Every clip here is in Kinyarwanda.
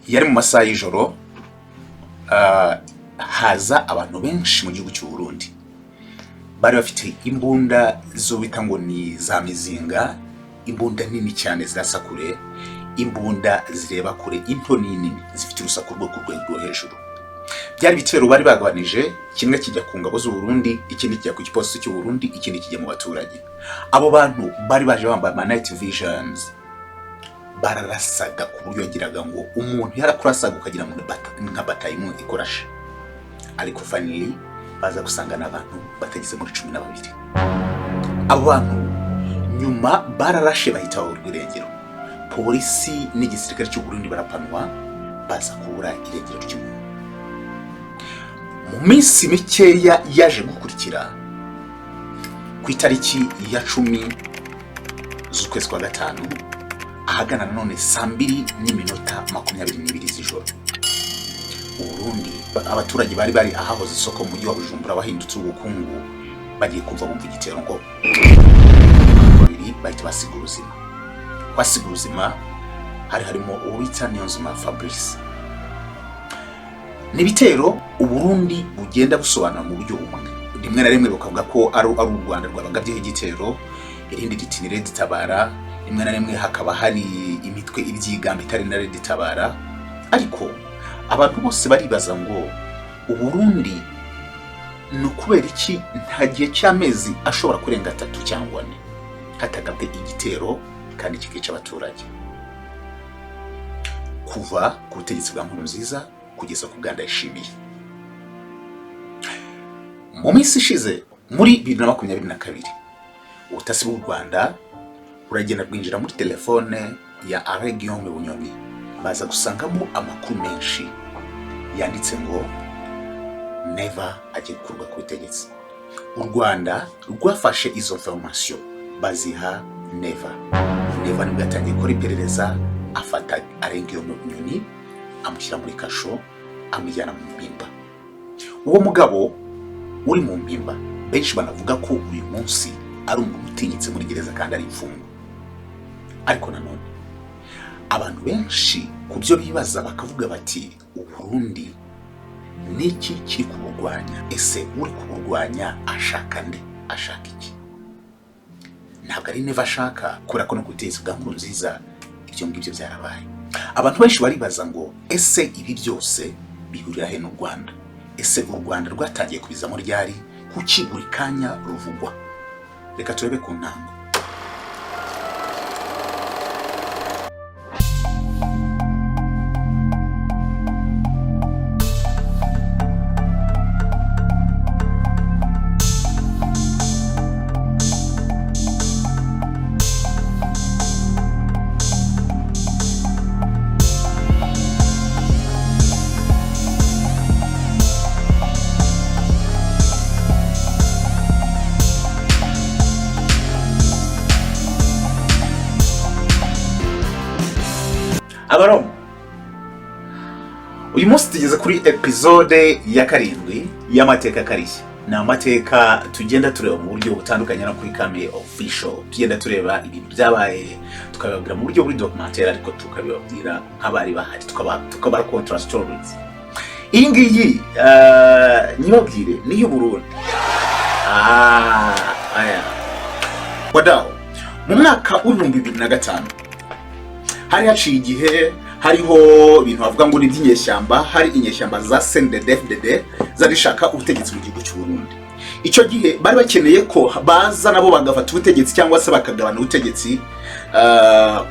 yari mu masaha y'ijoro, haza abantu benshi mu gihugu cy'u Burundi bari bafite imbunda zo bita ngo ni za mizinga, imbunda nini cyane zirasa kure, imbunda zireba kure, into nini zifite urusaku rwo ku rwego hejuru. Byari bitero bari bagabanije, kimwe kijya ku ngabo z'u Burundi, ikindi kijya ku gipolisi cy'u Burundi, ikindi kijya mu baturage. Abo bantu bari baje bambaye ama night visions, bararasaga ku buryo yagiraga ngo umuntu yarakurasaga ukagira ngo nka batayi imwe ikorashe. Ariko finally baza gusanga n'abantu batageze muri 12. Abo bantu nyuma bararashe bahita babura irengero. Polisi n'igisirikare cy'u Burundi barapanwa, baza kubura irengero ry'umuntu. Mu minsi mikeya yaje gukurikira, ku itariki ya 10 z'ukwezi kwa gatanu, ahagana none saa 2:22 z'ijoro, Burundi abaturage bari ahahoze isoko mu mujyi wa Bujumbura bahindutse ubukungu, bagiye kumva bumva igitero ngo babiri bahita basiga ubuzima. Basiga ubuzima harimo uwita Niyonzima Fabrice. N'ibitero Uburundi bugenda busobanura mu buryo bumwe. Rimwe na rimwe bakavuga ko ari u Rwanda rwabagabyeho igitero, irindi riti ni Red Tabara, rimwe na rimwe hakaba hari imitwe ibyigamba itari na Red Tabara. Ariko abantu bose baribaza ngo Uburundi no kubera iki nta gihe cy'amezi ashobora kurenga 3 cyangwa 4 hatagabwe igitero kandi kikica abaturage, kuva ku butegetsi bwa Nkurunziza kugeza ku bwa Ndayishimiye. Mu minsi ishize muri 2022, ubutasi bw'u Rwanda buragenda bwinjira muri telefone ya Guillaume Bunyoni, baza gusangamo amakuru menshi yanditse ngo Neva agiye gukurwa ku butegetsi. U Rwanda rwafashe izo information baziha Neva. Neva nibwo yatangiye gukora iperereza, afata Guillaume Bunyoni amushyira muri kasho, amujyana mu mpimba. Uwo mugabo uri mu mpimba benshi banavuga ko uyu munsi ari umuntu utinyitse muri gereza kandi ari imfungwa. Ariko nanone abantu benshi kubyo bibaza bakavuga bati Uburundi niki kiri kuburwanya? Ese uri kuburwanya ashaka nde? Ashaka iki? Ntabwo ari Neva ashaka, kubera ko no kutekereza bwa Nkurunziza ibyo ngibyo byarabaye. Abantu benshi baribaza ngo ese ibi byose bihurira he n'u Rwanda? Ese u Rwanda rwatangiye kubizamo ryari? Kuki buri kanya ruvugwa? Reka turebe ku ntango. Abarom, uyu munsi tugeze kuri episode ya 7 y'amateka karishya. Ni amateka tugenda tureba mu buryo butandukanye no kuri Kame Official. Tugenda tureba ibintu byabaye, tukababwira mu buryo buri documentaire, ariko tukabibabwira nk'abari bahari, tukabara contra stories. Iyi ngiyi nyibabwire ni y'u Burundi. Aya. Wadao, mu mwaka wa 2005 hari haciye igihe hariho ibintu bavuga ngo ni by'inyeshyamba, hari inyeshyamba za CNDD-FDD zarishaka ubutegetsi mu gihugu cy'u Burundi. Icyo gihe bari bakeneye ko baza nabo bagafata ubutegetsi cyangwa se bakagabana ubutegetsi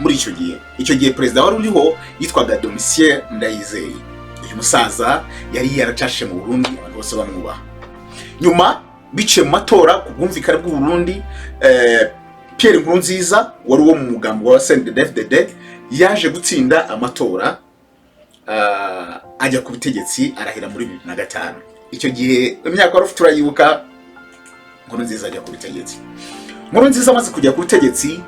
muri icyo gihe. Icyo gihe president wari uriho yitwaga Domitien Ndayizeye. Uyu musaza yari yaracashe mu Burundi, abantu bose bamwubaha. Nyuma bice mu matora ku bwumvikane bw'u Burundi, Pierre Nkurunziza wari wo mu mugambo wa CNDD-FDD yaje gutsinda amatora, ajya ku butegetsi arahira muri 2005. Icyo gihe imyaka wari ufite urayibuka, Nkurunziza ajya ku butegetsi. Nkurunziza amaze kujya ku butegetsi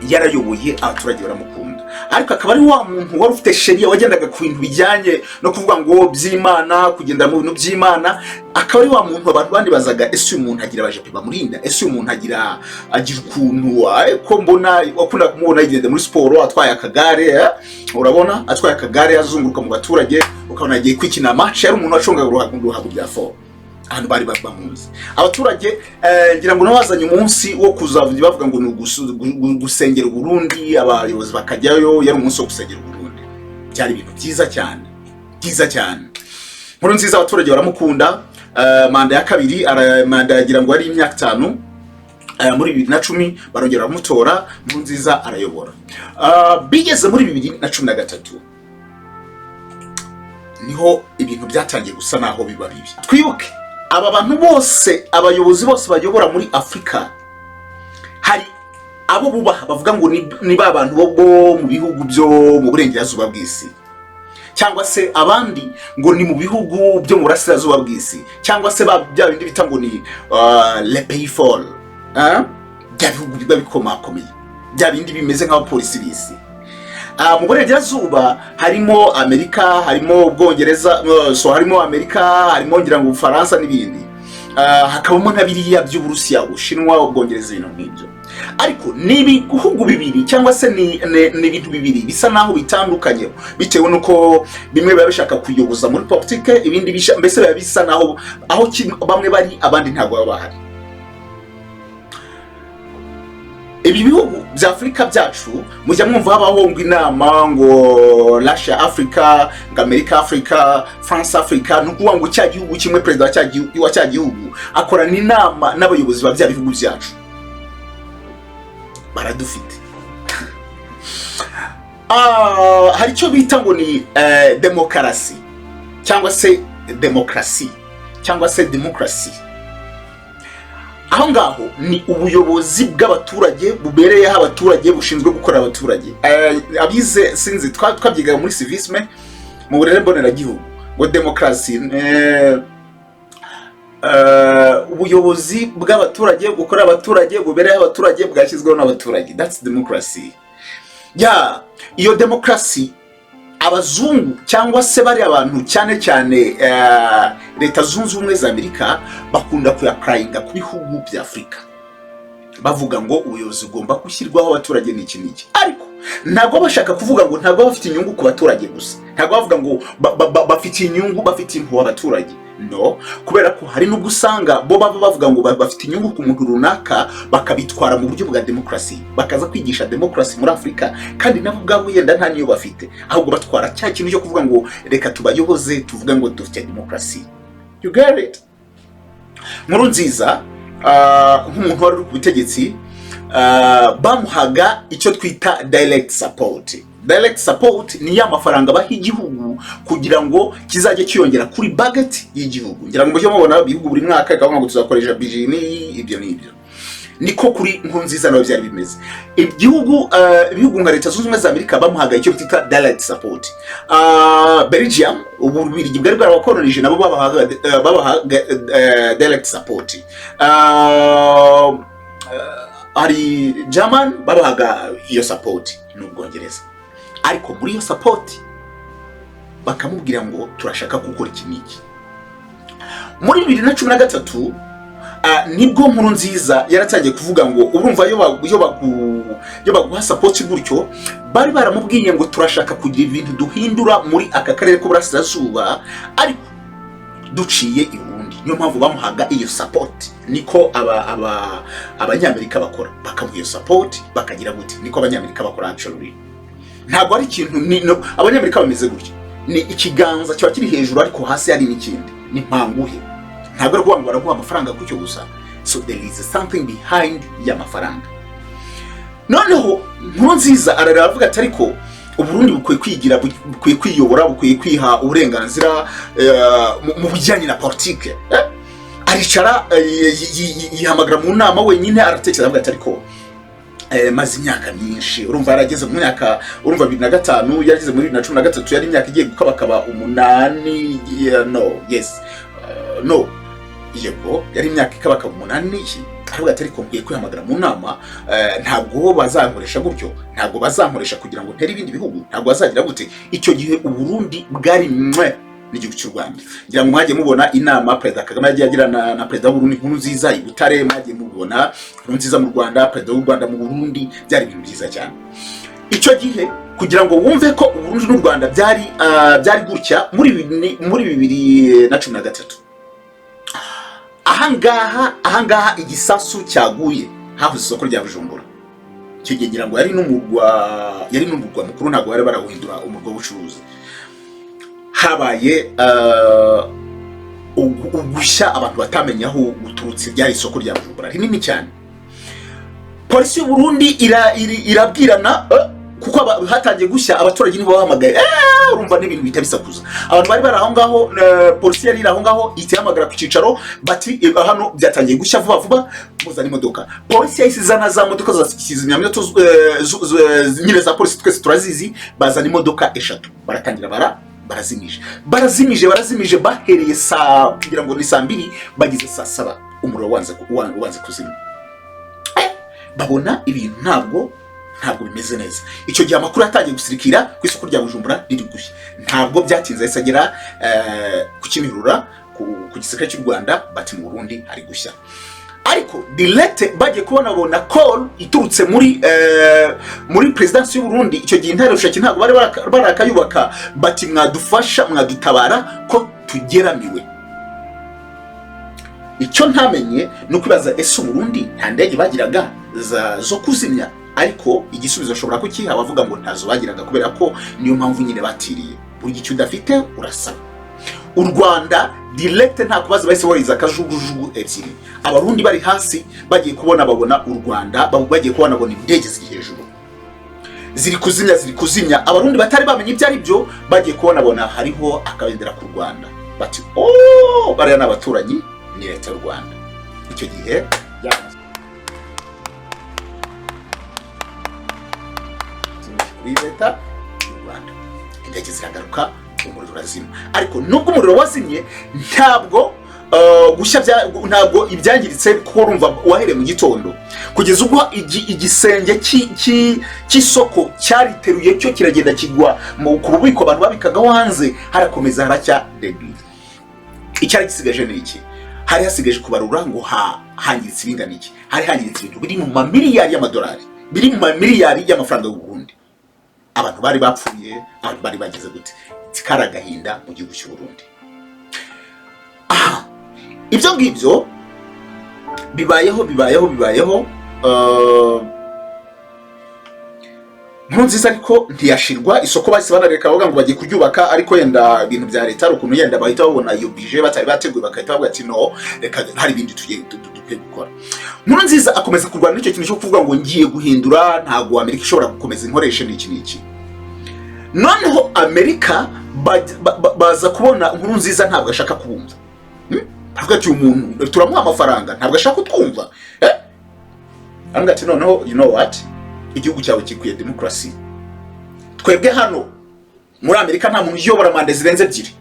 yarayoboye, abaturage baramukunda. ariko akaba ari wa muntu wari ufite sheria wagendaga ku bintu bijyanye no kuvuga ngo by'Imana, kugenda mu bintu by'Imana. Akaba ari wa muntu abantu bandi bazaga, ese uyu muntu agira abajepe bamurinda, ese uyu muntu agira ukuntu ko mbona wakunda kumubona yigenda muri siporo atwaye akagare, urabona atwaye akagare azunguruka mu baturage, ukabona agiye kwikina match. Yari umuntu washongaga uruhago rya fo, ahantu bari bamuzi abaturage. Ngira ngo nabazanye umunsi wo kuzavuga bavuga ngo ni gusengera Burundi, abayobozi bakajyayo. Yari umunsi wo gusengera Burundi, byari ibintu byiza cyane, byiza cyane. Nkurunziza abaturage baramukunda. Manda ya kabiri, manda yagira ngo ari imyaka 5, muri 2010 barongera bamutora, Nkurunziza arayobora. Bigeze muri 2013 niho ibintu byatangiye gusa naho biba bibi. Twibuke aba bantu bose, abayobozi bose bayobora muri Afrika, hari abo bubaha bavuga ngo ni ba bantu bo mu bihugu byo mu burengerazuba bw'isi, cyangwa se abandi ngo ni mu bihugu byo mu burasirazuba bw'isi, cyangwa se bya bindi bita ngo ni le pays fort, bya bihugu biba bikomakomeye, bya bindi bimeze nk'abapolisi b'isi. Mu burengerazuba harimo Amerika, harimo Ubwongereza, harimo Amerika, harimo ngira ngo Ufaransa n'ibindi. Hakabamo na biriya by'Uburusiya, Ubushinwa, Ubwongereza, ibintu nk'ibyo. Ariko ni bihugu bibiri cyangwa se ni ibintu bibiri bisa naho bitandukanye, bitewe nuko bimwe biba bishaka kuyoboza muri politike, ibindi mbese biba bisa naho aho bamwe bari abandi ntabwo baba bahari. Ibi bihugu bya Afrika byacu mujya mwumva habaho ngo inama ngo Russia Africa, ngo America Africa, France Africa, nukuvuga ngo cya gihugu kimwe president wa cya gihugu akorana inama n'abayobozi ba bya bihugu byacu. Baradufite. Hari cyo bita ngo ni demokarasi cyangwa se demokrasi cyangwa se demokrasi. Aho ngaho ni ubuyobozi bw'abaturage bubereyeho abaturage, bushinzwe gukora abaturage. Abize sinzi twabyigaga muri civisme mu burere mboneragihugu ngo demokrasi, ubuyobozi bw'abaturage gukora abaturage, bubereyeho abaturage, bwashyizweho n'abaturage. That's democracy. Iyo demokrasi abazungu cyangwa se bari abantu cyane cyane Leta Zunze Ubumwe za Amerika bakunda kuyaprayinga ku bihugu bya Afrika, bavuga ngo ubuyobozi ugomba gushyirwaho abaturage n'iki n'iki. Ariko ntabwo bashaka kuvuga ngo ntabwo bafite inyungu ku baturage gusa, ntabwo bavuga ngo bafite inyungu, bafite impuhwe abaturage. No, kubera ko hari no gusanga bo baba bavuga ngo bafite inyungu ku muntu runaka, bakabitwara mu buryo bwa demokrasi, bakaza kwigisha demokrasi muri Afrika, kandi nabo bwabo yenda nta niyo bafite, ahubwo batwara cya kintu cyo kuvuga ngo reka tubayoboze, tuvuga ngo dufite demokrasi. You get it? Nkurunziza nk'umuntu wari ku butegetsi, bamuhaga icyo twita direct support. Direct support ni ya mafaranga baha igihugu kugira ngo kizajye kiyongera kuri budget y'igihugu. Ngira ngo mujye mubona ibihugu buri mwaka kavuga ngo tuzakoresha budget ibyo n'ibyo. Niko kuri Nkurunziza nawe byari bimeze. Ibihugu nka Leta Zunze Ubumwe za Amerika bamuhaga icyo twita direct support. Belgium, Ububirigi bwari bwarabakolonije, nabo babahaga direct support. Ari German babahaga iyo support n'Ubwongereza. Ariko muri iyo support bakamubwira ngo turashaka gukora iki niki. Muri 2013 nibwo Nkurunziza yaratangiye kuvuga ngo urumva yo baguha support gutyo, bari baramubwiye ngo turashaka kugira ibintu duhindura muri aka karere k'uburasirazuba, ariko duciye i Burundi. Niyo mpamvu bamuhaga iyo support. Niko abanyamerika bakora, bakamuha iyo support, bakagira gute. Niko abanyamerika bakora actually. Ntabwo ari ikintu abanyamerika bameze gutyo, ni ikiganza cyo kiri hejuru ariko hasi hari n'ikindi, ni mpanguhe. Ntabwo ari kuvuga ngo baraguha amafaranga kucyo gusa. So there is something behind ya mafaranga. Noneho Nkurunziza aravuga ati ariko Uburundi bukwiye kwigira, bukwiye kwiyobora, bukwiye kwiha uburenganzira mu bijyanye na politike. Aricara yihamagara mu nama wenyine, aratekereza avuga ati ariko maze imyaka myinshi, urumva yarageze mu myaka, urumva 2005 yarageze muri 2013, yari imyaka igiye gukabakaba 8. No, yes, no, yego yari imyaka ikabakaba 8. aravuga ati ariko ngiye kwihamagara mu nama, ntabwo bazankoresha gutyo, ntabwo bazankoresha kugira ngo ntere ibindi bihugu, ntabwo bazagira gute. Icyo gihe Uburundi bwari n'igihugu cy'u Rwanda. Ngira ngo mwagiye mubona inama Perezida Kagame yagiye agirana na Perezida w'Uburundi Nkurunziza i Butare, mwagiye mubona Nkurunziza mu Rwanda, Perezida w'u Rwanda mu Burundi, byari ibintu byiza cyane. Icyo gihe kugira ngo wumve ko Uburundi n'u Rwanda byari gutya muri 2013, ahangaha igisasu cyaguye hahuze isoko rya Bujumbura. Icyo gihe ngira ngo yari n'umurwa mukuru, ntabwo bari barawuhindura umurwa w'ubucuruzi. Habaye ugushya abantu batamenya aho guturutse ryari isoko rya Bujumbura rinini cyane. Polisi y'u Burundi irabwirana kuko hatangiye gushya, abaturage nibo bahamagaye, urumva n'ibintu bita bisakuza. Abantu bari bari aho ngaho, polisi yari aho ngaho itihamagara ku cicaro bati hano byatangiye gushya vuba muzana imodoka. Polisi yayisizana za modoka za kizimyamyoto nyine za polisi twese turazizi, bazana imodoka 3 baratangira barazimije bahereye kugira ngo ni saa 2 bagize saa 7 umuriro wanze kuzima. Babona ibintu ntabwo bimeze neza. Icyo gihe amakuru yatangiye gusirikira ku isoko rya Bujumbura riri gushya. Ntabwo byatinze isagera ku Kimihurura ku gisirikare cy'u Rwanda bati mu Burundi hari gushya. Ariko direct bagiye kubona call iturutse muri presidence y'u Burundi. Icyo gihe intare rushaki ntabwo bari barakayubaka, bati mwadufasha mwadutabara ko tugeramiwe. Icyo ntamenye no kwibaza ese Burundi nta ndege bagiraga zo kuzimya, ariko igisubizo ashobora kukiha bavuga ngo ntazo bagiraga kubera ko niyo mpamvu nyine batiriye. Buri gice udafite urasaba. U Rwanda direct nta kubaza bahise boriza kajugujugu ebyiri. Abarundi bari hasi bagiye babona u Rwanda, bagiye kubona indege ziri hejuru ziri kuzimya. Abarundi batari bamenye ibyo ari byo bagiye kubona hariho akabendera ku Rwanda, bati bariya n'abaturanyi ni leta y'u Rwanda. Icyo gihe leta y'u Rwanda indege ziragaruka, umuriro urazima. Ariko nubwo umuriro wazimye ntabwo ntabwo ibyangiritse, kuko urumva wahereye mu gitondo kugeza ubwo igisenge cy'isoko cyariteruye cyo kiragenda kigwa ku bubiko abantu babikagaho hanze, harakomeza haracya debris. Icyari gisigaje ni iki? Hari hasigaje kubarura ngo hangiritse ibingana iki. Hari hangiritse ibintu biri mu mamiliyari y'amadolari, biri mu mamiliyari y'amafaranga y'u Burundi. Abantu bari bapfuye, abantu bari bageze gute. Tikaragahinda mu gihugu cy'u Burundi. Ibyo ngibyo bibayeho Nkurunziza ariko ntiyashirwa. Isoko bahise banareka bavuga ngo bagiye kuryubaka, ariko yenda ibintu bya leta rukuntu yenda bahita babona iyo budget batari bateguye, bakahita bavuga ati no, reka hari ibindi dukwiye gukora. Nkurunziza akomeza kurwana n'icyo kintu cyo kuvuga ngo ngiye guhindura, ntago Amerika ishobora gukomeza inkoresha n'iki. Noneho Amerika baza kubona Nkurunziza ntabwo ashaka kubumva. Avuga ati umuntu turamuha amafaranga ntabwo ashaka kutwumva. Anga ati noneho you know what, igihugu cyawe kikwiye demokrasi. Twebwe hano muri Amerika nta muntu uyobora manda zirenze 2.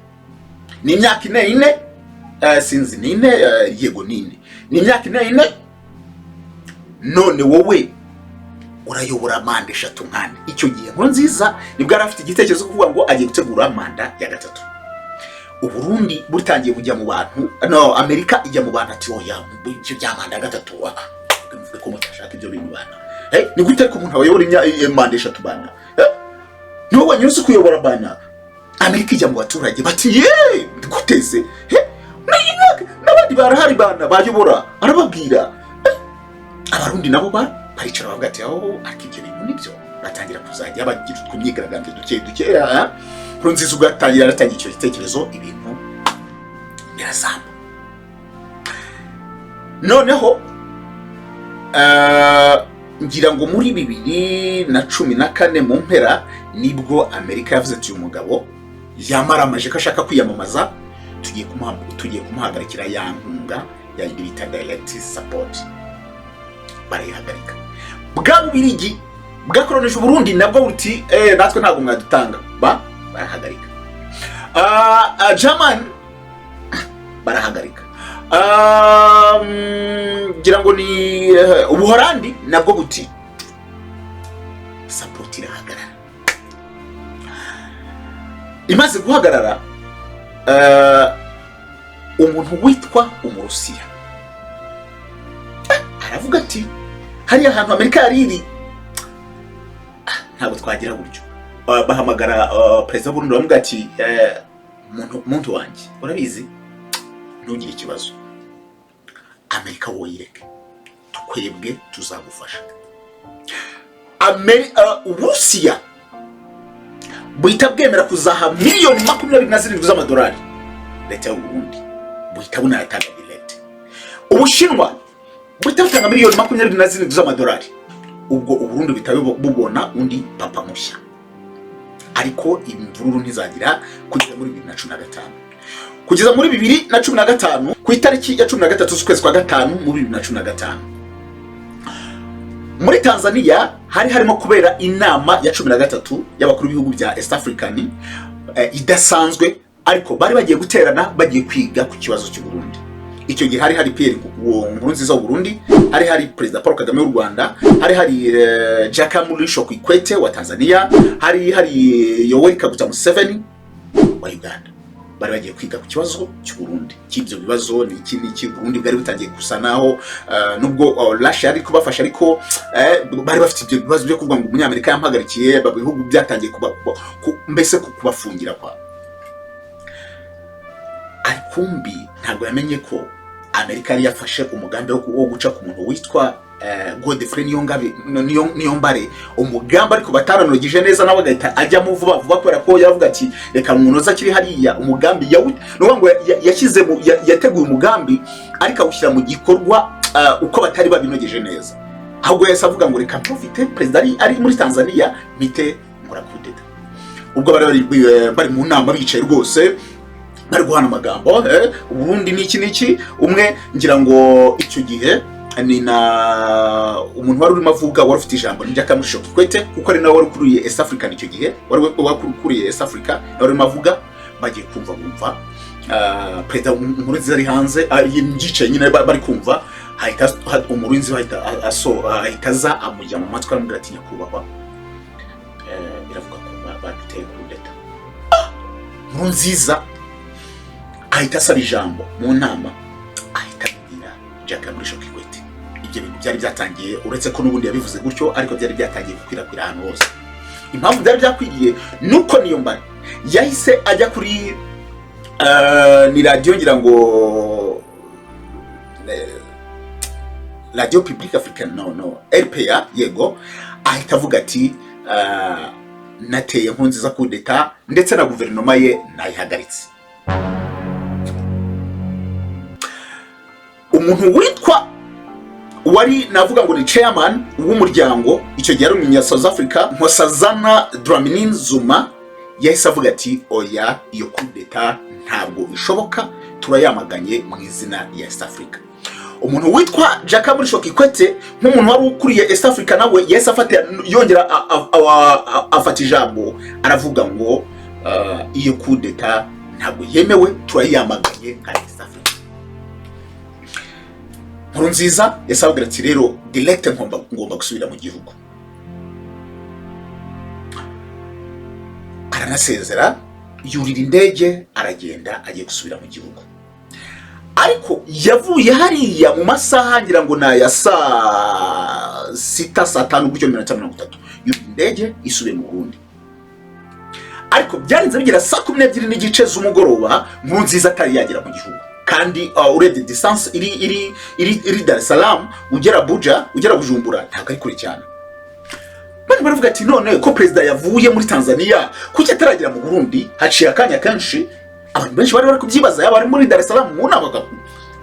Ni imyaka 4 sinzi ni 4 yego ni imyaka 4. None wowe urayobora manda 3 nkane. Icyo gihe Nkurunziza nibwo arafite igitekerezo kuvuga ngo agiye gutegura manda ya 3. Uburundi butangiye kujya mu bantu, no Amerika ijya mu bantu ati oya ibyo bya manda ya 3 mvuge ko mutashaka ibyo bintu bana. Ni gute ko umuntu abayobora manda 3 bana? Niwe wanyuze kuyobora bana. Amerika ijya mu baturage bati guteze n'abandi barahari bana bayobora, arababwira. Abarundi nabo baricara bavuga ati akibyo bintu nibyo, batangira kuzajya bagira kumyigaragambye duke. Nkurunziza ugatangira icyo gitekerezo, ibintu birazamba. Noneho ngira ngo muri 2014 mu mpera nibwo Amerika yavuze ati uyu mugabo yamaramaje ko ashaka kwiyamamaza, tugiye kumuhagarikira ya nkunga ya bita direct support. Barayihagarika. Bwa Bubiligi bwakoroneje Burundi nabwo buti natwe ntabwo mwadutanga, barahagarika. German barahagarika. ngira ngo ni Ubuholandi nabwo buti support irahagarara. Imaze guhagarara, umuntu witwa Umurusiya aravuga ati hariya ahantu Amerika yariri ntabwo twagira buryo. Bahamagara perezida w'Uburundi bamubwira ati muntu wanjye urabizi ntugire ikibazo, Amerika woyireke twebwe tuzagufasha. Uburusiya buhita bwemera kuzaha miliyoni 27 z'amadolari leta y'Uburundi, buhita bunayatanga direct. Ubushinwa buhita butanga miliyoni 27 z'amadolari. Ubwo Uburundi bitabe bubona undi papa mushya. Ariko imvururu ntizagira kugeza muri 2015. Kugeza muri 2015 ku itariki ya 13 z'ukwezi kwa gatanu mu 2015 muri Tanzania hari harimo kubera inama ya 13 y'abakuru b'ibihugu bya East African idasanzwe, ariko bari bagiye guterana bagiye kwiga ku kibazo cy'u Burundi. Icyo gihe hari Pierre Nkurunziza w'u Burundi, hari President Paul Kagame w'u Rwanda, hari Jakaya Mrisho Kikwete wa Tanzania, hari Yoweri Kaguta Museveni wa Uganda. Bari bagiye kwiga ku kibazo cy'u Burundi. Cy'ibyo bibazo ni iki Burundi bwari butangiye gusa naho nubwo Russia ari kubafasha, ariko bari bafite ibyo bibazo byo kuvuga ngo umunyamerika yampagarikiye, bihugu byatangiye mbese kubafungira kwa. Arikumbi ntabwo yamenye ko Amerika yari yafashe umugambi wo guca ku muntu witwa Godfrey Niyombare, umugambi ariko bataranogije neza, nawe agahita ajyamo vuba kubera ko yavuga ati reka munoza kiri hariya. Umugambi no ngo yashyize yateguye umugambi ariko awushyira mu gikorwa uko batari babinogeje neza. Ahubwo yasa avuga ngo reka profite president ari muri Tanzania mite ngora kudeta. Ubwo bari mu nama bicaye rwose bari guhana amagambo, Uburundi niki umwe ngira ngo icyo gihe ni na umuntu wari urimo avuga wari ufite ijambo ni Jakaya Mrisho Kikwete, kuko ari nawe wari ukuriye East African icyo gihe, wari ukuriye East Africa, wari urimo avuga. Bagiye kumva President Nkurunziza ari hanze yicaye nyine bari kumva, hahita Umurundi ahita aza amujya mu matwi aramubwira ati nyakubahwa biravuga ko baduteye kudeta. Nkurunziza ahita asaba ijambo mu nama, ahita abwira Jakaya Mrisho Kikwete. Ibyo bintu byari byatangiye, uretse ko n'ubundi yabivuze gutyo, ariko byari byatangiye gukwirakwira ahantu hose. Impamvu byari byakwigiye nuko Niyombare yahise ajya kuri ni radio ngira ngo Radio Publique Africaine, no RPA, yego, ahita avuga ati nateye Nkurunziza kudeta ndetse na guverinoma ye nayihagaritse. Umuntu witwa wari navuga ngo ni chairman w'umuryango icyo gihe ari umunya South Africa, Nkosazana Dlamini Zuma, yahise avuga ati oya, iyo kudeta ntabwo bishoboka, turayamaganye mu izina ya East Africa. Umuntu witwa Jakaya Mrisho Kikwete nk'umuntu wari ukuriye East Africa, nawe yahise yongera afata ijambo aravuga ngo iyo kudeta ntabwo yemewe, turayamaganye nka East Africa. Nkurunziza yasabwaga ati rero direct ngomba gusubira mu gihugu. Aranasezera, yurira indege, aragenda agiye gusubira mu gihugu. Ariko yavuye hariya mu masaha ngira ngo na ya saa 6 saa 5 gutyo 30, yurira indege isubiye mu Burundi. Ariko byarinze bigira saa 12 n'igice z'umugoroba Nkurunziza atari yagera mu gihugu. Kandi urebye distance iri Dar es Salaam ugera Abuja, ugera Bujumbura ntabwo ari kure cyane. Bari baravuga ati none ko president yavuye muri Tanzania kuki ataragera mu Burundi, haciye akanya kanshi. Abantu benshi bari kubyibaza, yaba ari muri Dar es Salaam mu nama.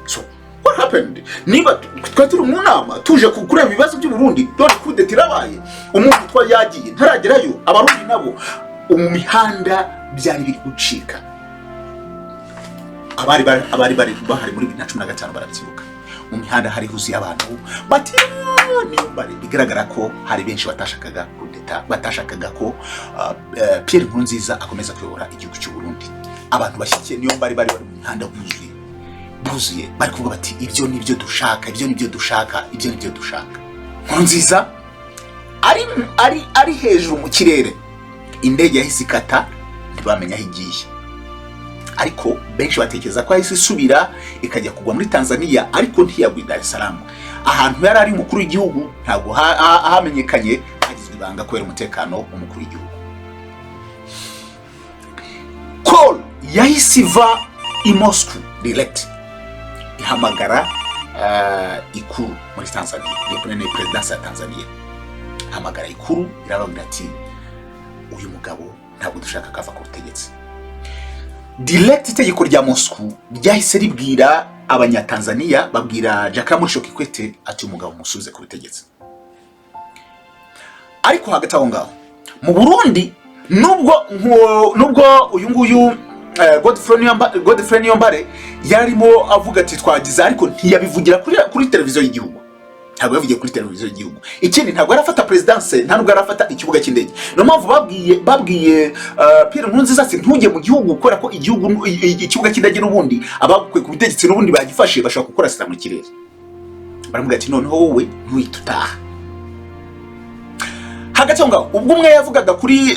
So what happened? Niba twaturi mu nama tuje kureba ibibazo by'u Burundi, dore kudeta irabaye, umuntu twa yagiye ntaragerayo, abarundi nabo umihanda byari biri gucika. Abari bahari muri 2015 barabyibuka. Mu mihanda hari huzuye abantu bati Niyombare. Bigaragara ko hari benshi batashakaga kudeta, batashakaga ko Pierre Nkurunziza akomeza kuyobora igihugu cy'u Burundi. Abantu bashyikiye Niyombare bari mu mihanda huzuye baruzuye bari kuvuga bati ibyo nibyo dushaka, ibyo nibyo dushaka, ibyo nibyo dushaka. Nkurunziza ari hejuru mu kirere, indege yahise ikata ntibamenya aho igiye, ariko benshi batekereza ko yahise isubira ikajya kugwa muri Tanzania, ariko ntiyagwa Dar es Salaam. Ahantu yari ari umukuru w'igihugu ntabwo hamenyekanye, hagizwe ibanga kubera umutekano w'umukuru w'igihugu. Call yahise iva i Moscow direct ihamagara ikuru muri Tanzania, ni presidence ya Tanzania. Hamagara ikuru irababwira ati uyu mugabo ntabwo dushaka kava ku butegetsi. Direct itegeko rya Moscow ryahise ribwira abanyatanzania, babwira Jakaya Mrisho Kikwete ati umugabo musubize ku butegetsi. Ariko hagati aho ngaho mu Burundi, nubwo uyu nguyu Godfrey Niyombare yarimo avuga ati twagize, ariko ntiyabivugira kuri televiziyo y'igihugu. Ntabwo yavugiye kuri televiziyo y'igihugu. Ikindi ntabwo yarafata presidence, nta nubwo yarafata ikibuga cy'indege. No mpamvu babwiye Pierre Nkurunziza ati ntujye mu gihugu kubera ko ikibuga cy'indege n'ubundi abakwe ku butegetsi n'ubundi bagifashe bashaka gukora sita mu kirere. Baramuga ati noneho wowe ntwitutaha. Hagati aho ngaho ubwo umwe yavugaga kuri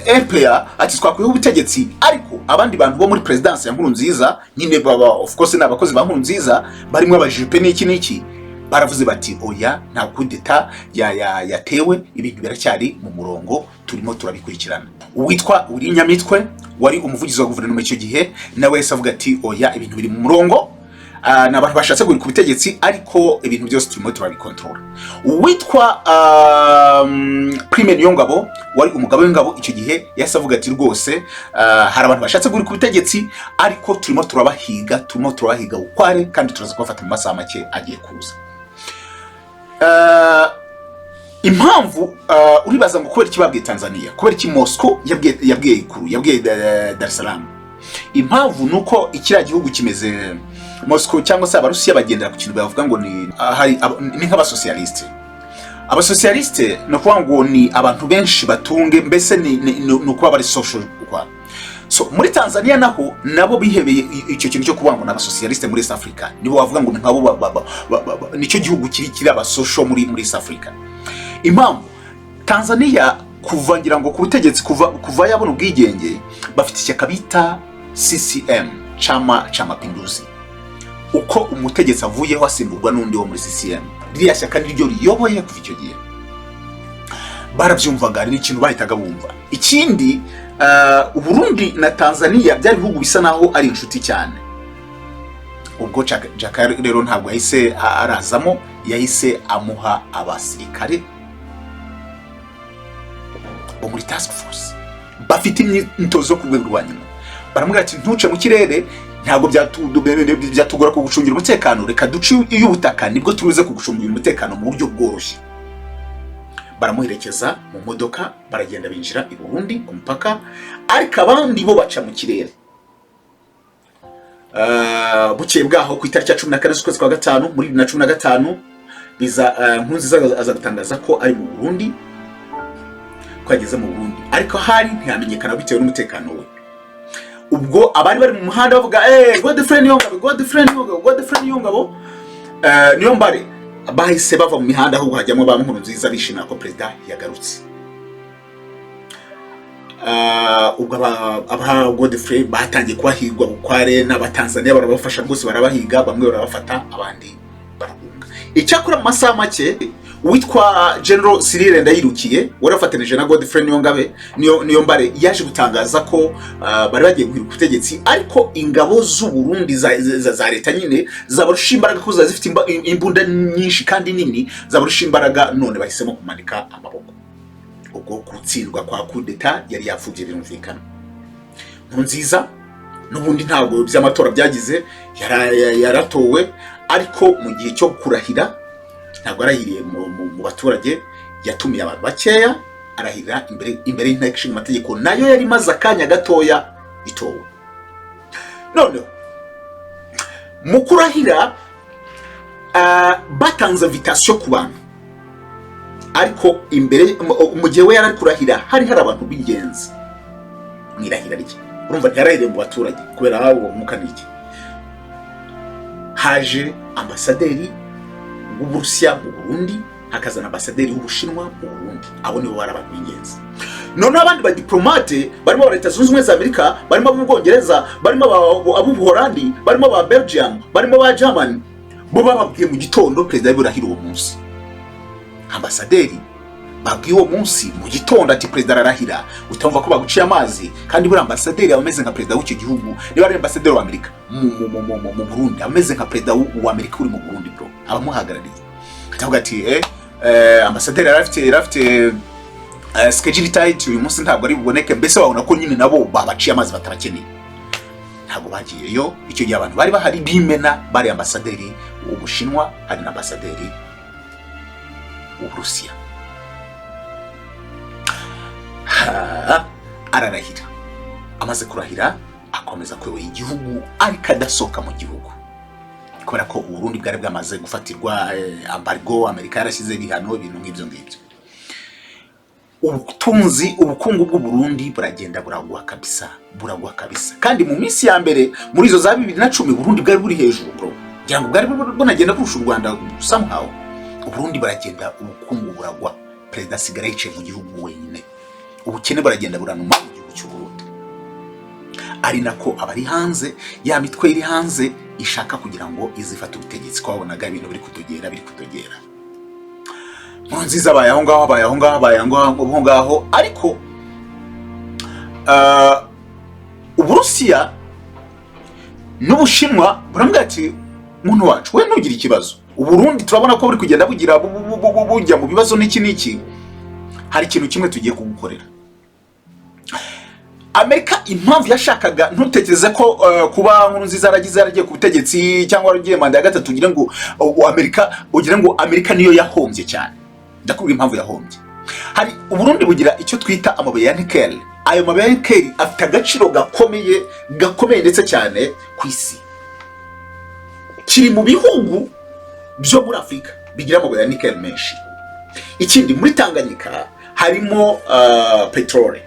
RPA ati twakwiye ubutegetsi, ariko abandi bantu bo muri presidence ya Nkurunziza nyine baba of course n'abakozi ba Nkurunziza barimo abajipe n'iki baravuze bati oya nta kudeta yatewe, ibintu biracyari mu murongo, turimo turabikurikirana. Uwitwa Urinyamitwe wari umuvugizi wa guverinoma icyo gihe nawe yasavuga ati oya ibintu biri mu murongo, n'abantu bashatse guri ku butegetsi, ariko ibintu byose turimo turabikontrola. Uwitwa Prime Niyongabo wari umugabo w'ingabo icyo gihe yasavuga ati rwose hari abantu bashatse guri ku butegetsi, ariko turimo turabahiga ukware, kandi turaza kubafata mu masaha make agiye kuza. Impamvu uribaza ngo kubera kibabwiye Tanzania, kubera ki Moscow yabwiye ikuru, yabwiye Dar es Salaam. Impamvu nuko ikira gihugu kimeze Moscow cyangwa se Abarusiya bagendera ku kintu bavuga ngo ni nk'abasocialiste. Abasocialiste no kuvuga ngo ni abantu benshi batunge, mbese ni kuba bari social kwa. So muri Tanzania naho nabo bihebeye icyo kintu cyo kuvuga ngo n'abasocialiste muri East Africa, nibo bavuga ngo nkabo nicyo gihugu kiri abasocial muri East Africa. Impamvu Tanzania kuvangira ngo ku butegetsi kuva yabona ubwigenge, bafite ishyaka bita CCM, Chama cha Mapinduzi. Uko umutegetsi avuyeho asimburwa n'undi wo muri CCM, ririya shyaka niryo riyoboye kuva icyo gihe. Barabyumvaga, ari ikintu bahitaga bumva. Ikindi Uburundi na Tanzania byari bihugu bisa naho ari inshuti cyane. Ubwo Jakaya rero ntabwo yahise arazamo, yahise amuha abasirikare bo muri task force bafite imyitozo ku rwego rwa nyuma. Baramubwira ati ntuce mu kirere, ntabwo byatugora kugucungira umutekano, reka duce y'ubutaka nibwo turuze kugucungira umutekano mu buryo bworoshye. Baramuherekeza mu modoka, baragenda binjira i Burundi ku mupaka, ariko abandi bo baca mu kirere. Bukeye bwaho ku itariki ya 14 z'ukwezi kwa gatanu muri 2015 Nkurunziza aza gutangaza ko ari mu Burundi, ko ageze mu Burundi, ariko hari ntiyamenyekana bitewe n'umutekano we. Ubwo abari bari mu muhanda bavuga Godfrey Niyongabo Niyombare, bahise bava mu mihanda aho hajyamo ba Nkurunziza bishimira ko president yagarutse. Ubwo aba Godfrey batangiye kwahirwa bukware, n'abatanzania barabafasha rwose, barabahiga, bamwe barabafata, abandi barahunga. Icyakora mu masaha make witwa General Cyril Ndayirukiye warafatanije na Godfrey Niyombare yaje gutangaza ko bari bagiye guhirika ubutegetsi, ariko ingabo z'u Burundi za leta nyine zabarusha imbaraga ko zifite imbunda nyinshi kandi nini, zabarusha imbaraga, none bahisemo kumanika amaboko. Ubwo gutsindwa kwa kudeta yari yapfubye birumvikana. Nkurunziza n'ubundi ntabwo by'amatora byagize, yaratowe, ariko mu gihe cyo kurahira ntabwo arahiriye mu baturage, yatumiye abantu bakeya, arahira imbere y'inteko ishinga amategeko, nayo yari maze akanya gatoya itowe. None mu kurahira batanze invitation ku bantu, ariko imbere mu gihe we yari kurahira hari abantu b'ingenzi mwirahira rye. Urumva ntiyarahiriye mu baturage kubera aho mukaniki. haje ambasaderi w'Uburusiya mu Burundi, hakazana ambasaderi w'Ubushinwa mu Burundi. Abo nibo bari abantu b'ingenzi. None abandi ba diplomate barimo Leta Zunze Ubumwe za Amerika, barimo ab'Ubwongereza, barimo ab'Ubuholandi, barimo ba Belgium, barimo ba Germany, bo bababwiye mu gitondo perezida y'Iburahiro uwo munsi. Ambasaderi babwiye uwo munsi mu gitondo ati perezida ararahira, utamva ko baguciye amazi, kandi buri ambasaderi ameze nka perezida w'icyo gihugu. Niba ari ambasaderi wa Amerika mu Burundi, ameze nka perezida wa Amerika uri mu Burundi bro, abamuhagarariye. Atavuga ati ambasaderi arafite schedule tight uyu munsi ntabwo ari buboneke, mbese babona ko nyine nabo babaciye amazi batabakeneye. Ntabwo bagiyeyo. Icyo gihe abantu bari bahari bimena, bari ambasaderi w'Ubushinwa, hari na ambasaderi w'Uburusiya. Ararahira. Amaze kurahira akomeza kuyobora igihugu ariko adasohoka mu gihugu, kubera ko Uburundi bwari bwamaze gufatirwa embargo, Amerika yarashyize ibihano, ibintu nk'ibyo ngibyo. Ubukungu bw'u Burundi buragenda buragwa kabisa. Kandi mu minsi ya mbere muri izo za 2010 Burundi bwari buri hejuru bro, cyangwa bwari bunagenda kurusha u Rwanda somehow. Burundi baragenda, ubukungu buragwa, perezida asigara yicaye mu gihugu wenyine, ubukene baragenda buranuma mu gihugu cy'u Burundi. Ari nako abari hanze, ya mitwe iri hanze ishaka kugira ngo izifate ubutegetsi, ko babonaga ibintu biri kutogera. Nkurunziza baye aho ngaho, ariko Uburusiya n'Ubushinwa burambwira ati muntu wacu we ntugira ikibazo, Uburundi turabona ko buri kugenda bugira bujya mu bibazo n'iki, hari ikintu kimwe tugiye kugukorera. Amerika impamvu yashakaga, ntutekereze ko kuba Nkurunziza yaragiye ku butegetsi cyangwa yaragiye manda ya gatatu ugira ngo Amerika niyo yahombye cyane. Ndakubwira impamvu yahombye. Hari Uburundi bugira icyo twita amabuye ya nickel. Ayo mabuye ya nickel afite agaciro gakomeye ndetse cyane ku isi. Kiri mu bihugu byo muri Afrika bigira amabuye ya nickel menshi. Ikindi muri Tanganyika harimo petrole.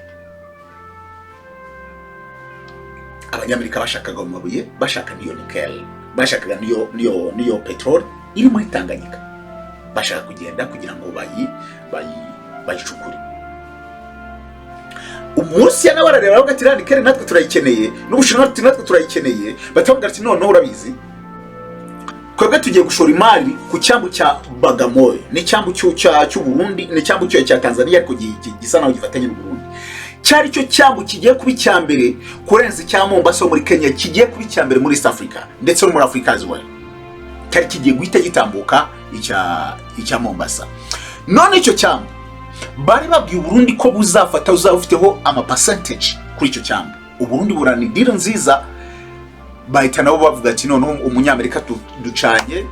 Abanyamerika bashakaga amabuye, bashaka niyo nickel, bashakaga niyo petrole iri muri Tanganyika. Bashaka kugenda kugira ngo bayicukure. Umurusiya nawe arareba avuga ati nickel natwe turayikeneye, n'Ubushinwa natwe turayikeneye. Batavuga ati none urabizi, twebwe tugiye gushora imari ku cyambu cya Bagamoyo, ni cyambu cy'u Burundi, ni cyambu cya Tanzania, ariko gisa naho gifatanye n'u Burundi. Cyari cyo cyambu kigiye kuba icyambere kurenza cya Mombasa muri Kenya, kigiye kuba icyambere muri East Africa ndetse no muri Africa as well. Cyari kigiye guhita gitambuka icya Mombasa. None icyo cyambu bari babwiye Burundi ko buzafata, uzafiteho percentage kuri icyo cyambu. Uburundi burani deal nziza, bahita nabo bavuga ati none umunyamerika ducanye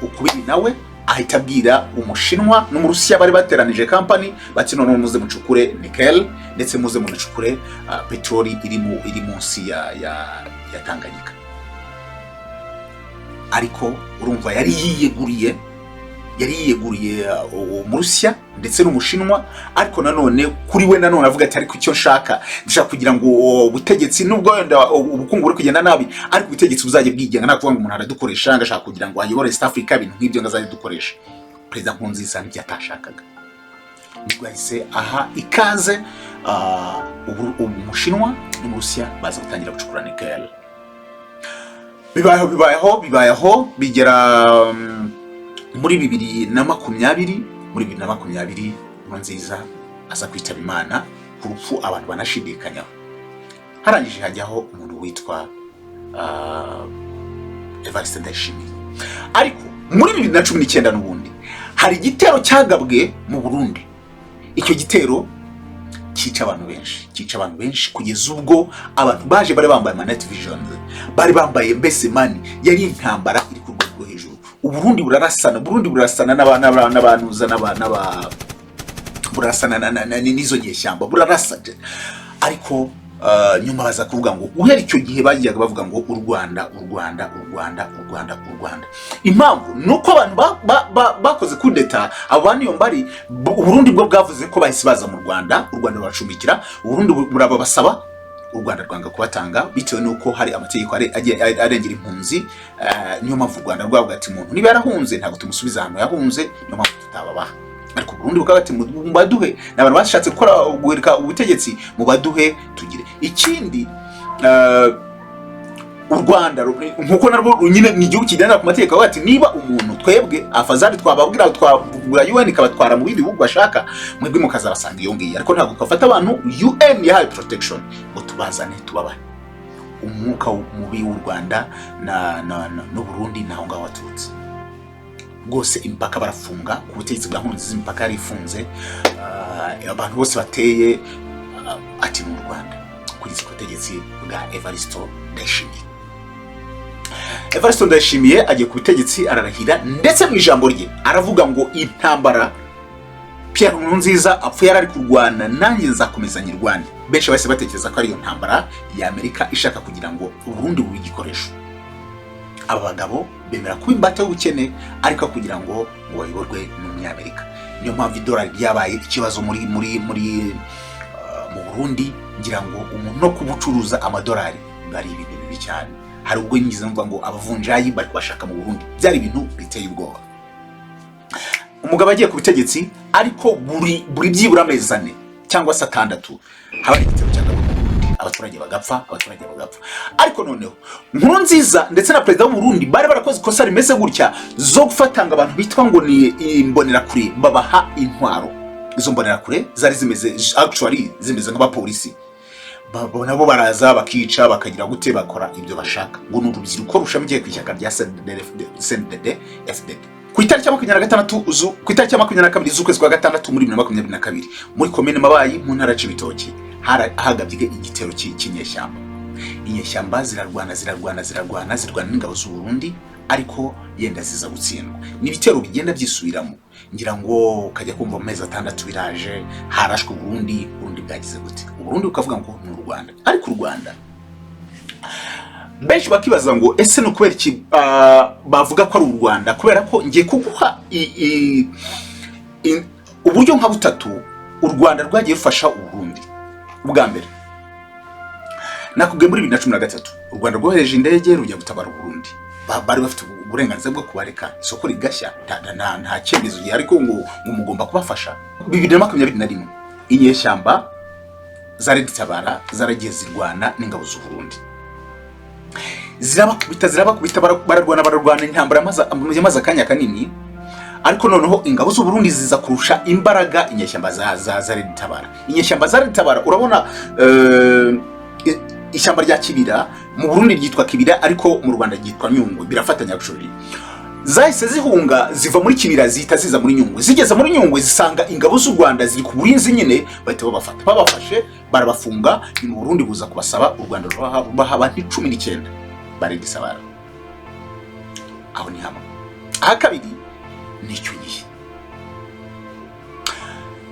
ukubiri nawe, ahita abwira Umushinwa n'Umurusiya bari bateranije company bati none muze mucukure nickel ndetse muze mucukure petroli iri munsi ya Tanganyika. Ariko urumva yari yiyeguriye Umurusiya ndetse n'Umushinwa, ariko nanone kuri we nanone avuga ati ariko icyo ndashaka kugira ngo ubutegetsi nubwo wenda ubukungu buri kugenda nabi, ariko ubutegetsi buzaje bwigenga, nta kuvuga ngo umuntu aradukoresha, ngashaka kugira ngo ayobore East Africa, ibintu nk'ibyo ngazaje dukoresha. Perezida Nkurunziza ntibyatashakaga, nibwo yahise aha ikaze Umushinwa n'Umurusiya baza gutangira gucukura nickel. Bibayeho bigera muri 2020 Nkurunziza aza kwitaba Imana ku rupfu abantu banashidikanyaho. Harangije hajyaho umuntu witwa Evariste Ndayishimiye. Ariko muri 2019 n'ubundi hari igitero cyagabwe mu Burundi. Icyo gitero cyica abantu benshi kugeza ubwo abantu baje bari bambaye night vision, bari bambaye mbese mani, yari intambara iri ku rwego hejuru. Uburundi burarasana n'abanuza burarasana n'izo nyeshyamba, burarasana. Ariko nyuma baza kuvuga ngo uhera icyo gihe bagiyaga bavuga ngo u Rwanda. Impamvu nuko abantu bakoze kudeta, abantu iyo mbari Uburundi bwo bwavuze ko bahise baza mu Rwanda, u Rwanda ruracumbikira. Uburundi burabasaba u Rwanda rwanga kubatanga bitewe nuko hari amategeko arengera impunzi. Niyo mpamvu u Rwanda rwavuga ati umuntu niba yarahunze ntabwo tumusubiza ahantu yahunze, niyo mpamvu tutababaha. Ariko Burundi bukavuga ati mubaduhe, n'abantu bashatse gukora guhirika ubutegetsi mubaduhe tugire. Ikindi u Rwanda nkuko narwo nyine ni igihugu kigendera ku mategeko, avuga ati niba umuntu twebwe afazari twababwira twabwira UN ikabatwara mu bindi bihugu bashaka, mwebwe mukazabasanga iyo ngiye, ariko ntabwo twafata abantu UN yahaye protection ngo tubazane tubabahe. Umwuka mubi w'u Rwanda no Burundi naho ngaho waturutse rwose. Impaka barafunga ku butegetsi bwa Nkurunziza, impaka yarifunze, abantu bose bateye ati mu Rwanda kugeza ku butegetsi bwa Evariste Ndayishimiye. Evariste Ndayishimiye agiye ku butegetsi ararahira, ndetse mu ijambo rye aravuga ngo intambara Pierre Nkurunziza apfuye ari kurwana, nanjye nzakomeza nyirwane. Benshi bahise batekereza ko ari iyo ntambara ya Amerika ishaka kugira ngo Burundi bube igikoresho. Aba bagabo bemera kuba imbata y'ubukene ariko kugira ngo bayoborwe n'Umunyamerika. Niyo mpamvu idolari ryabaye ikibazo mu Burundi, ngira ngo umuntu no kubucuruza amadolari bari ibintu bibi cyane. Hari ubwo ngize numva ngo abavunjayi bari kubashaka mu Burundi, byari ibintu biteye ubwoba. Umugabo agiye ku butegetsi, ariko buri byibura amezi 4 cyangwa 6 haba igitero cya Burundi, abaturage bagapfa. Ariko noneho Nkurunziza ndetse na perezida w'u Burundi bari barakoze ikosa rimeze gutya zo gufatanga abantu bitwa ngo ni imbonerakure, babaha intwaro. Izo mbonerakure zari zimeze actually zimeze nk'abapolisi, nabo baraza bakica bakagira gute, bakora ibyo bashaka. Ngo n'urubyiruko rushamiye ku ishyaka rya CNDD FDD. Ku itariki ya 22 z'ukwezi kwa gatandatu muri 2022 muri komine Mabayi mu ntara y'Ibitoki hagabye igitero cy'inyeshyamba. Inyeshyamba zirarwana n'ingabo z'u Burundi, ariko yenda ziza gutsindwa. N'ibitero bigenda byisubiramo, ngira ngo kajya kumva amezi 6 biraje harashwe Burundi bwagize gute. Burundi ukavuga ngo ni u Rwanda, ariko u Rwanda benshi bakibaza ngo ese no kubera iki bavuga ko ari u Rwanda, kubera ko ngiye kuguha uburyo nka butatu u Rwanda rwagiye rufasha u Burundi. Ubwa mbere nakubwiye muri 2013 u Rwanda rwohereje indege rujya gutabara u Burundi. Bari bafite uburenganzira bwo kubareka isoko rigashya, nta cyemezo gihe, ariko ngo mugomba kubafasha. 2021 inyeshyamba zaragitabara, zaragiye zirwana n'ingabo z'u Burundi, zirabakubita bararwana intambara yamaze akanya kanini. Ariko noneho ingabo z'u Burundi ziza kurusha imbaraga inyeshyamba zaragitabara. Inyeshyamba zaragitabara, urabona ishyamba rya Kibira mu Burundi ryitwa Kibira, ariko mu Rwanda ryitwa Nyungwe, birafatanya gushorera. Zahise zihunga ziva muri Kibira zihita ziza muri Nyungwe. Zigeze muri Nyungwe zisanga ingabo z'u Rwanda ziri ku burinzi nyine, bahita babafashe barabafunga. Mu Burundi buza kubasaba, u Rwanda baha abantu 19 barigisabara. Aho ni hamwe. Aha kabiri nicyo gihe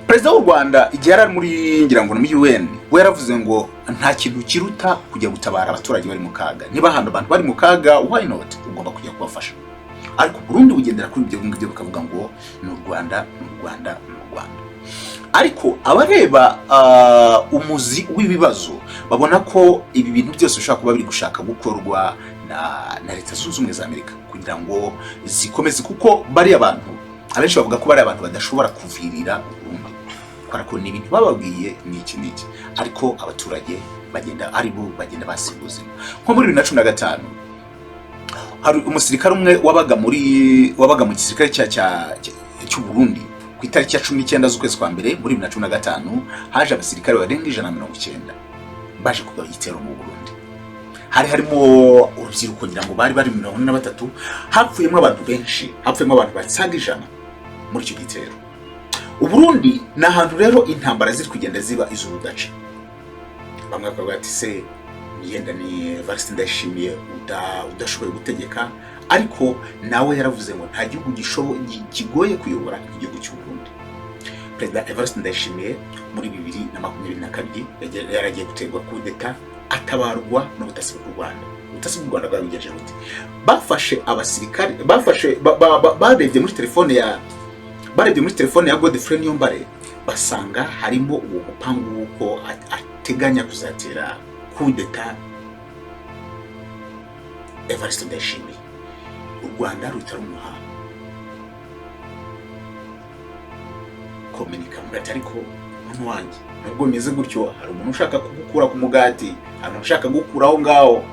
perezida w'u Rwanda igihe yari muri ngira ngo muri UN, we yaravuze ngo nta kintu kiruta kujya gutabara abaturage bari mu kaga. Niba hano abantu bari mu kaga, why not, ugomba kujya kubafasha. Ariko Burundi bugendera kuri ibyo ngibyo bakavuga ngo ni u Rwanda. Ariko abareba umuzi w'ibibazo babona ko ibi bintu byose bishaka kuba biri gushaka gukorwa na Leta Zunze Ubumwe za Amerika kugira ngo zikomeze, kuko bari abantu abenshi bavuga ko bari abantu badashobora kuvirira Burundi, ko ni ibintu bababwiye n'iki, ariko abaturage bagenda basibuza. Nko muri 2015 hari umusirikare umwe wabaga mu gisirikare cy'u Burundi. Ku itariki ya 19 z'ukwezi kwa mbere muri 2015 haje abasirikare barenga 190 baje kugaba igitero mu Burundi. Harimo urubyiruko ngira ngo bari 43, hapfuyemo abantu benshi, hapfuyemo abantu basaga 100 muri icyo gitero. U Burundi ni ahantu rero intambara ziri kugenda ziba iz'urudaca. Bamwe bakavuga ati se yenda ni Evariste Ndayishimiye udashoboye gutegeka, ariko nawe yaravuze ngo nta gihugu kigoye kuyobora igihugu cy'u Burundi. Perezida Evariste Ndayishimiye muri 2022 yaragiye gutegwa kudeta, atabarwa n'ubutasi bw'u Rwanda. Ubutasi bw'u Rwanda bwabigejeje buti bafashe abasirikare, barebye muri telefone ya Godfrey Niyombare, basanga harimo uwo mupangu wuko ateganya kuzatera kudeta Evariste Ndayishimiye u Rwanda rutarumuha komunika mugati ariko umuntu wanjye nubwo meze gutyo hari umuntu ushaka kugukura ku mugati hari umuntu ushaka gukuraho ngaho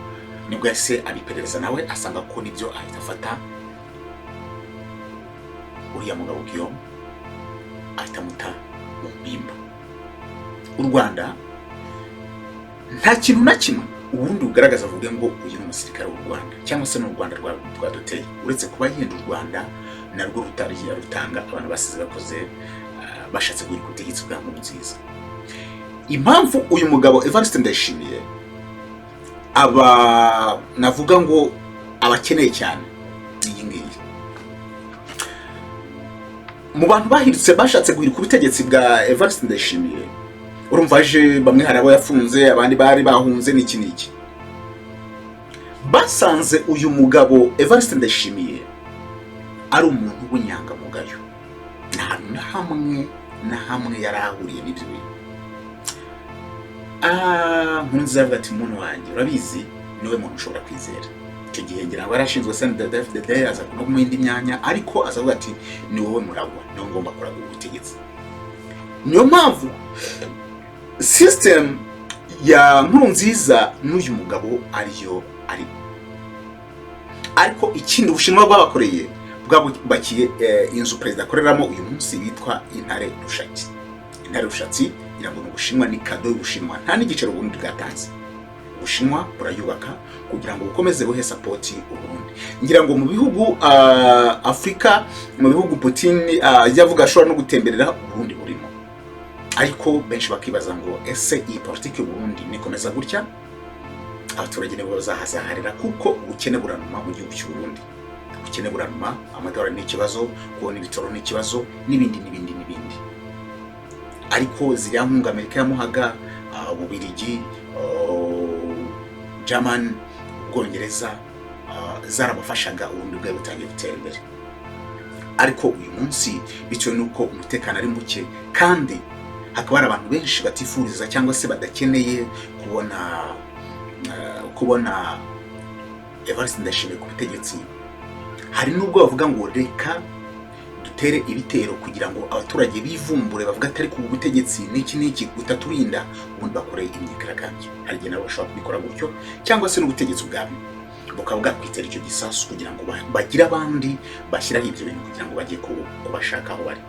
nibwo yase abiperereza nawe asanga ko nibyo ahita afata uriya mugabo Guillaume ahita muta mu bimba u Rwanda nta kintu na kimwe ubundi ugaragaza avuge ngo uyu ni umusirikare w'u Rwanda cyangwa se n'u Rwanda rwaduteye uretse kuba yenda u Rwanda narwo rutariye rutanga abantu basize bakoze bashatse kuri kutegetse bwa Nkurunziza. Impamvu uyu mugabo Evariste Ndayishimiye aba navuga ngo abakeneye cyane iyi ngiyi mu bantu bahiritse bashatse guhirika ubutegetsi bwa Evariste Ndayishimiye urumva aje bamwe hari abo yafunze abandi bari bahunze n'iki basanze uyu mugabo Evariste Ndayishimiye ari umuntu w'inyangamugayo nta na hamwe yarahuriye n'ibyo bintu. Nkurunziza avuga ati umuntu wanjye urabizi niwe muntu ushobora kwizera icyo gihe ngira ngo yarashinzwe CNDD-FDD aza no mu yindi myanya ariko azavuga ati ni wowe muragwa niwe ngomba kuragura ubutegetsi. Niyo mpamvu system ya Nkurunziza n'uyu mugabo ariyo ari ariko ikindi Ubushinwa bwabakoreye bwabubakiye inzu perezida akoreramo uyu munsi yitwa Intare Rushatsi. Intare Rushatsi ngira ngo Ubushinwa ni kado y'Ubushinwa nta n'igiciro ubundi bwatanze. Ubushinwa burayubaka kugira ngo bukomeze buhe support Uburundi. Ngira ngo mu bihugu Afrika mu bihugu Putin yavuga ashobora no gutemberera Uburundi burimo ariko benshi bakibaza ngo ese iyi politiki y'Uburundi nikomeza gutya abaturage nibo bazahazaharira kuko ubukene buranuma mu gihugu cy'u Burundi. Ubukene buranuma amadolari ni ikibazo kubona ibitoro ni ikibazo n'ibindi ariko ziriya nkunga Amerika yamuhaga Ububirigi German Ubwongereza zarabafashaga ubundi bwawe butangiye gutera imbere ariko uyu munsi bitewe nuko umutekano ari muke kandi hakaba hari abantu benshi batifuriza cyangwa se badakeneye kubona Evariste Ndayishimiye ku butegetsi. Hari nubwo bavuga ngo reka dutere ibitero kugira ngo abaturage bivumbure bavuga atari ku butegetsi n'iki gutaturinda ubundi bakore imyigaragambyo. Hari igihe nabo bashobora kubikora gutyo cyangwa se n'ubutegetsi bwabo bukavuga kwitera icyo gisasu kugira ngo bagire abandi bashyiraho ibyo bintu kugira ngo bajye kubashaka aho bari.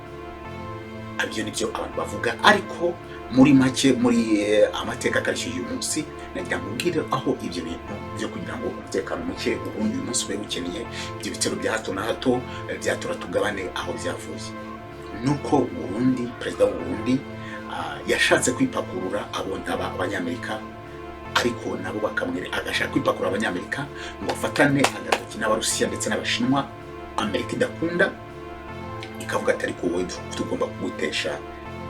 Abyo nibyo abantu bavuga ariko muri make muri amateka akarishye uyu munsi nagira ngo ubwire aho ibyo bintu byo kugira ngo umutekano muke ubundi uyu munsi ube ukeneye ibyo bitero bya hato na hato byatura tugabane aho byavuye. Nuko Burundi perezida w'u Burundi yashatse kwipakurura abanyamerika ariko nabo bakamwere agashaka kwipakurura abanyamerika ngo afatane agatoki n'Abarusiya ndetse n'Abashinwa Amerika idakunda ikavuga atari ko wowe tugomba kugutesha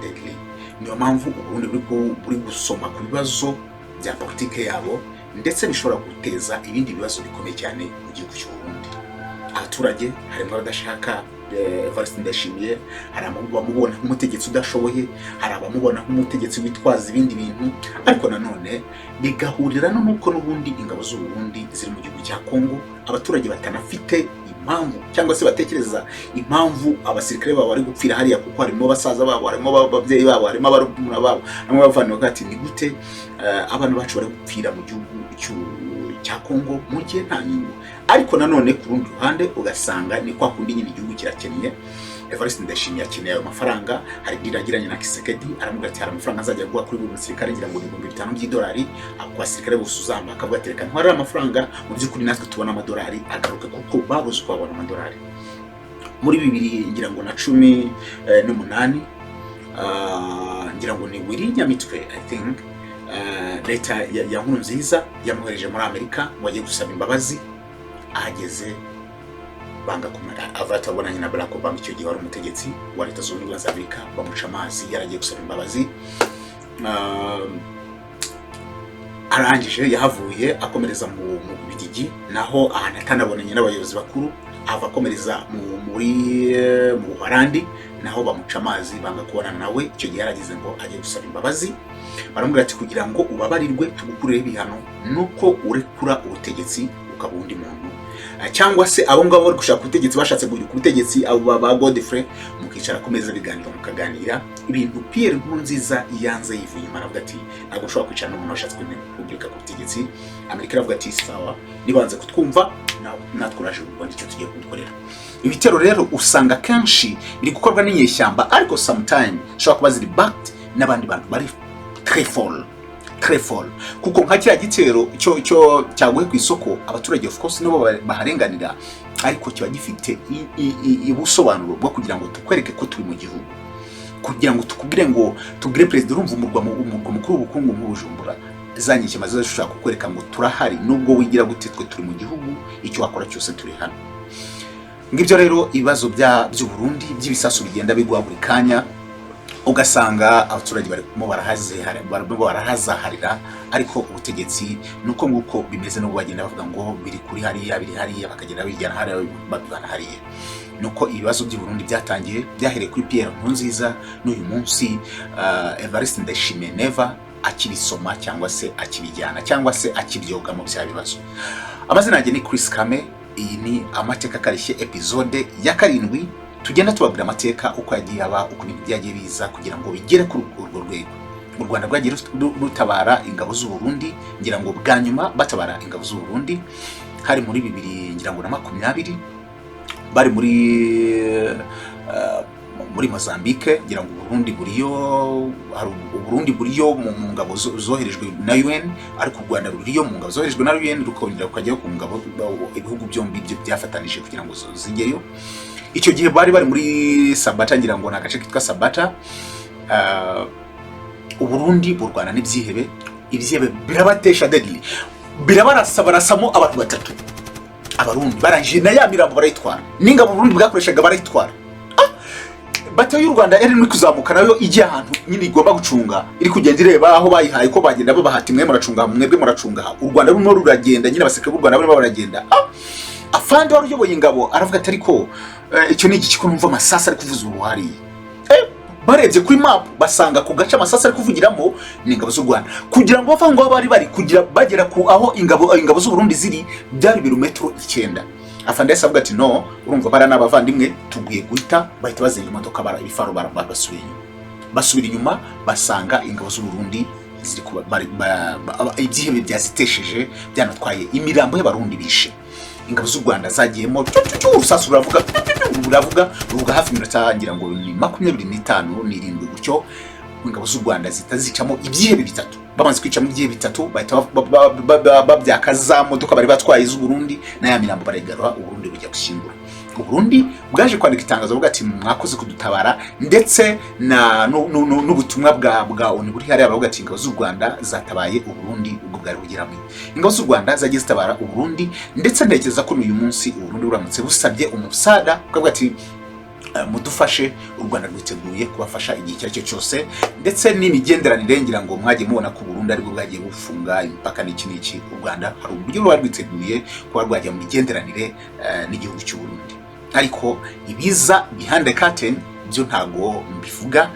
deadly. Niyo mpamvu Uburundi buri gusoma ku bibazo bya politike yabo ndetse bishobora guteza ibindi bibazo bikomeye cyane mu gihugu cy'u Burundi. Abaturage harimo abadashaka Evariste Ndayishimiye, hari abamubona nk'umutegetsi udashoboye, hari abamubona nk'umutegetsi witwaza ibindi bintu ariko nanone bigahurira nuko n'ubundi ingabo z'u Burundi ziri mu gihugu cya Kongo abaturage batanafite impamvu cyangwa se batekereza impamvu abasirikare babo bari gupfira hariya kuko harimo basaza babo harimo ababyeyi babo harimo abarumuna babo namwe bavana bagati ni gute abantu bacu bari gupfira mu gihugu cya Kongo mu gihe nta nyungu. Ariko nanone ku rundi ruhande ugasanga ni kwa kundi nyine igihugu kirakennye. Evariste Ndayishimiye akeneye ayo mafaranga, hari biragiranye na Kisekedi aramuga ati hari amafaranga azajya guha kuri buri musirikare ngira ngo $5,000 ako basirikare bosuzamba akavuga ati reka ntwara amafaranga mu by'ukuri natwe tubona amadolari agaruka kuko babuze uko babona amadolari. Muri 2018 ngira ngo ni Willy Nyamitwe I think leta ya Nkurunziza yamuhereje muri Amerika ngo agiye gusaba imbabazi ahageze banga kumara avatabonanye na Barack Obama icyo gihe wari umutegetsi wa Leta Zunze Ubumwe za Amerika bamuca amazi yaragiye gusaba imbabazi arangije yahavuye akomereza mu Bigigi naho ahantu atanabonanye n'abayobozi bakuru ava akomereza mu Buholandi naho bamuca amazi banga kubona nawe icyo gihe yaragize ngo agiye gusaba imbabazi baramubwira ati kugira ngo ubabarirwe tugukurire ibihano nuko urekura ubutegetsi ukaba undi muntu, cyangwa se abo ngabo bari gushaka ubutegetsi bashatse guhirika ubutegetsi abo ba Godfrey mukicara ku meza biganiro mukaganira ibintu Pierre Nkurunziza yanze yivuye imana avuga ati ntabwo ushobora kwicara n'umuntu washatse kubirika ku butegetsi. Amerika iravuga ati sawa nibanze kutwumva natwe uraje Rwanda icyo tugiye kudukorera. Ibitero rero usanga kenshi biri gukorwa n'inyeshyamba ariko sometime shobora kuba ziri backed n'abandi bantu bari très fort kuko nka kiriya gitero cyo cyaguye ku isoko abaturage of course nabo baharenganira, ariko kiba gifite ubusobanuro bwo kugira ngo tukwereke ko turi mu gihugu, kugira ngo tukubwire ngo tubwire president urumva umurwa mukuru w'ubukungu nk'Ubujumbura zanyishye maze zishaka kukwereka ngo turahari nubwo wigira gute twe turi mu gihugu icyo wakora cyose turi hano. Ngibyo rero ibibazo by'u Burundi by'ibisasu bigenda bigwa buri kanya ugasanga abaturage barimo barahazaharira, ariko ubutegetsi nuko nguko bimeze no bagenda bavuga ngo biri kuri hariya bakagenda bijyana hariya babivana hariya. Nuko ibibazo by'u Burundi byatangiye byahereye kuri Pierre Nkurunziza n'uyu munsi Evariste Ndayishimiye Neva akibisoma cyangwa se akibijyana cyangwa se akibyoga mu bya bibazo. Amazina yanjye ni Chris Kame, iyi ni amateka karishye episode ya 7 tugenda tubabwira amateka uko yagiye aba uko ibintu byagiye biza kugira ngo bigere kuri urwo rwego. Mu Rwanda rwagiye rutabara ingabo z'u Burundi, ngira ngo bwa nyuma batabara ingabo z'u Burundi hari muri 2020 bari muri Mozambique, ngira ngo Burundi buriyo mu ngabo zoherejwe na UN, ariko u Rwanda ruriyo mu ngabo zoherejwe na UN rukongera kujyayo ku ngabo ibihugu byombi byafatanije kugira ngo zigeyo. Icyo gihe bari muri Sabata, ngira ngo nagace kitwa Sabata. U Burundi b'u Rwanda n'ibyihebe birabatesha deadly, barabarasamo abantu batatu. Abarundi barangije na ya mirambo barayitwara, n'ingabo Burundi bwakoreshaga barayitwara. Bato y'u Rwanda eri no kuzamuka nayo ijya ahantu nyine igomba gucunga, iri kugenda ireba aho bayihaye ko bagenda babahati mwebwe muracunga. U Rwanda runo ruragenda nyine abasirikare b'u Rwanda barimo baragenda. Afande wari uyoboye ingabo aravuga ati ariko icyo ni igiki ko numva amasasa ari kuvuza uruhari. Barebye kuri map basanga ku gace amasasa ari kuvugiramo ni ingabo z'u Rwanda, kugira ngo bavanga bari kugira bagera ku aho ingabo z'u Burundi ziri byari birometero 9. Afande yasavuga ati no, urumva bara n'abavandimwe tugiye guhita bahita bazenga imodoka ibifaro basubira inyuma basanga ingabo z'u Burundi ziri kuba ibyihebe byazitesheje byanatwaye imirambo y'abarundi bishe. Ingabo z'u Rwanda zagiyemo urusasu ruvuga hafi minota ngira ngo ni 25 n'irindwi gutyo. Ingabo z'u Rwanda zitazicamo ibyihebe bitatu, bamaze kwicamo ibyihebe bitatu bahita babyakaza modoka bari batwaye z'u Burundi na ya mirambo baregarura u Burundi bujya gushingura. U Burundi bwaje kwandika itangazo buvuga ati mwakoze kudutabara, ndetse n'ubutumwa bwa ONU buri hari abavuga ati ingabo z'u Rwanda zatabaye u Burundi ubwo bwari bugeramo. Ingabo z'u Rwanda zagiye zitabara u Burundi, ndetse ntekereza ko uyu munsi u Burundi buramutse busabye umusada bakavuga ati mudufashe, u Rwanda rwiteguye kubafasha igihe icyo cyose, ndetse n'imigenderanire ngira ngo mwagiye mubona ko Burundi aribwo bwagiye bufunga imipaka n'iki. U Rwanda hari uburyo rwari rwiteguye kuba rwajya mu migenderanire n'igihugu cy'u Burundi, ariko ibiza behind the curtain byo ntago mbivuga.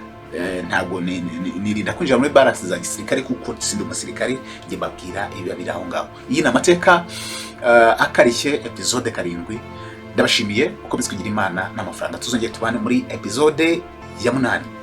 Ntago nirinda kwinjira muri barracks za gisirikare kuko sindi umusirikare, ngiye babwira ibi biraho ngaho. Iyi ni amateka akarishye episode 7. Ndabashimiye uko bizwigira Imana n'amafaranga, tuzongeye tubane muri episode ya 8.